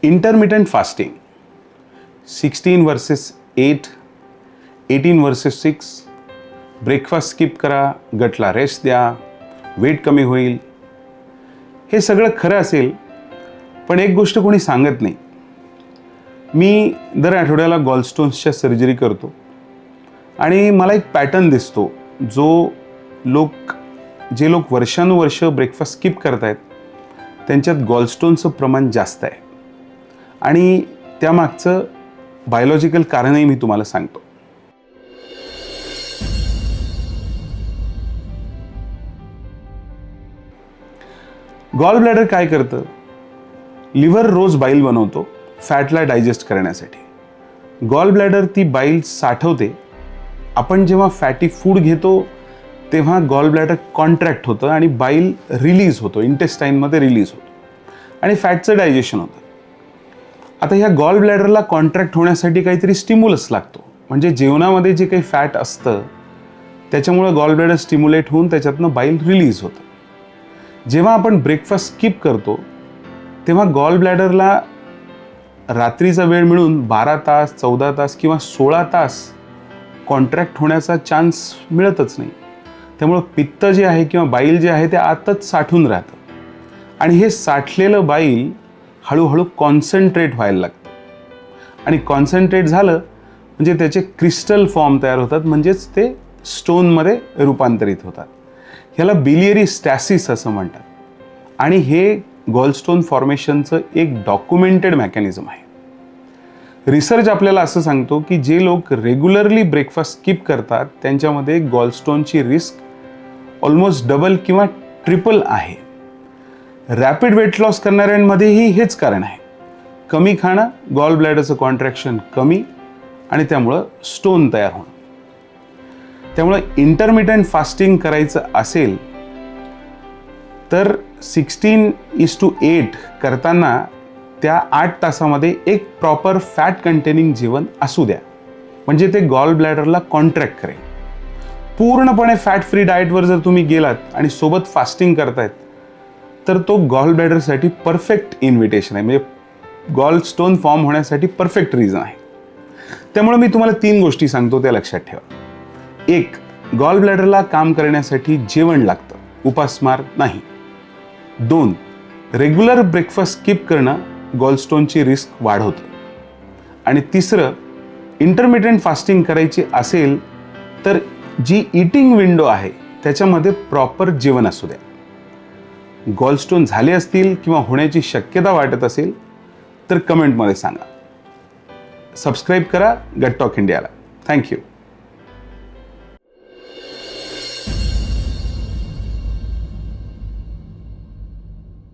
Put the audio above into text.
Intermittent fasting 16 versus 8, 18 versus 6, breakfast skip करा, गटला rest द्या, weight कमी होईल, हे सगळं खरं असेल, पण एक गोष्ट कोणी सांगत नाही. मी दर आठवड्याला गॉलस्टोन्सच्या सर्जरी करतो आणि मला एक पॅटर्न दिसतो, जे लोक वर्षानुवर्ष ब्रेकफास्ट स्किप करतायत त्यांच्यात गॉलस्टोनचं प्रमाण जास्त आहे आणि त्यामागचं बायोलॉजिकल कारणही मी तुम्हाला सांगतो. गॉल ब्लॅडर काय करतं? लिव्हर रोज बाईल बनवतो फॅटला डायजेस्ट करण्यासाठी. गॉल ब्लॅडर ती बाईल साठवते. आपण जेव्हा फॅटी फूड घेतो तेव्हा गॉल ब्लॅडर कॉन्ट्रॅक्ट होतं आणि बाईल रिलीज होतो, इंटेस्टाईनमध्ये रिलीज होतो आणि फॅटचं डायजेशन होतं. आता ह्या गॉल ब्लॅडरला कॉन्ट्रॅक्ट होण्यासाठी काहीतरी स्टिम्युलस लागतो, म्हणजे जेवणामध्ये जे काही फॅट असतं त्याच्यामुळे गॉल ब्लॅडर स्टिम्युलेट होऊन त्याच्यातनं बाईल रिलीज होतं. जेव्हा आपण ब्रेकफास्ट स्किप करतो तेव्हा गॉल ब्लॅडरला रात्रीचा वेळ मिळून 12 तास, 14 तास किंवा 16 तास कॉन्ट्रॅक्ट होण्याचा चान्स मिळतच नाही. त्यामुळं पित्त जे आहे किंवा बाईल जे आहे ते आतच साठून राहतं आणि हे साठलेलं बाईल हळूहळू कॉन्सन्ट्रेट व्हायला लागतं आणि कॉन्सन्ट्रेट झालं म्हणजे त्याचे क्रिस्टल फॉर्म तयार होतात, म्हणजेच ते स्टोनमध्ये रूपांतरित होतात. ह्याला बिलियरी स्टॅसिस असं म्हणतात आणि हे गॉलस्टोन फॉर्मेशनचं एक डॉक्युमेंटेड मेकॅनिझम आहे. रिसर्च आपल्याला असं सांगतो की जे लोक रेग्युलरली ब्रेकफास्ट स्किप करतात त्यांच्यामध्ये गॉलस्टोनची रिस्क ऑलमोस्ट डबल किंवा ट्रिपल आहे. रॅपिड वेट लॉस करणाऱ्यांमध्येही हेच कारण आहे. कमी खाणं, गॉल ब्लॅडरचं कॉन्ट्रॅक्शन कमी आणि त्यामुळं स्टोन तयार होणं. त्यामुळं इंटरमिटंट फास्टिंग करायचं असेल तर 16:8 करताना त्या 8 तासामध्ये एक प्रॉपर फॅट कंटेनिंग जेवण असू द्या, म्हणजे ते गॉल ब्लॅडरला कॉन्ट्रॅक्ट करेल. पूर्णपणे फॅट फ्री डाएटवर जर तुम्ही गेलात आणि सोबत फास्टिंग करतायत तर तो गॉल ब्लॅडरसाठी परफेक्ट इन्व्हिटेशन आहे, म्हणजे गॉल स्टोन फॉर्म होण्यासाठी परफेक्ट रिझन आहे. त्यामुळे मी तुम्हाला 3 गोष्टी सांगतो, त्या लक्षात ठेवा. 1, गॉल ब्लॅडरला काम करण्यासाठी जेवण लागतं, उपासमार नाही. 2, रेग्युलर ब्रेकफास्ट स्किप करणं गॉलस्टोनची रिस्क वाढवतं. आणि 3, इंटरमिटंट फास्टिंग करायची असेल तर जी ईटिंग विंडो आहे त्याच्यामध्ये प्रॉपर जेवण असू द्या. गॉलस्टोन झाले असतील किंवा होण्याची शक्यता वाटत असेल तर कमेंटमध्ये सांगा. सबस्क्राईब करा गट टॉक इंडियाला. थँक्यू.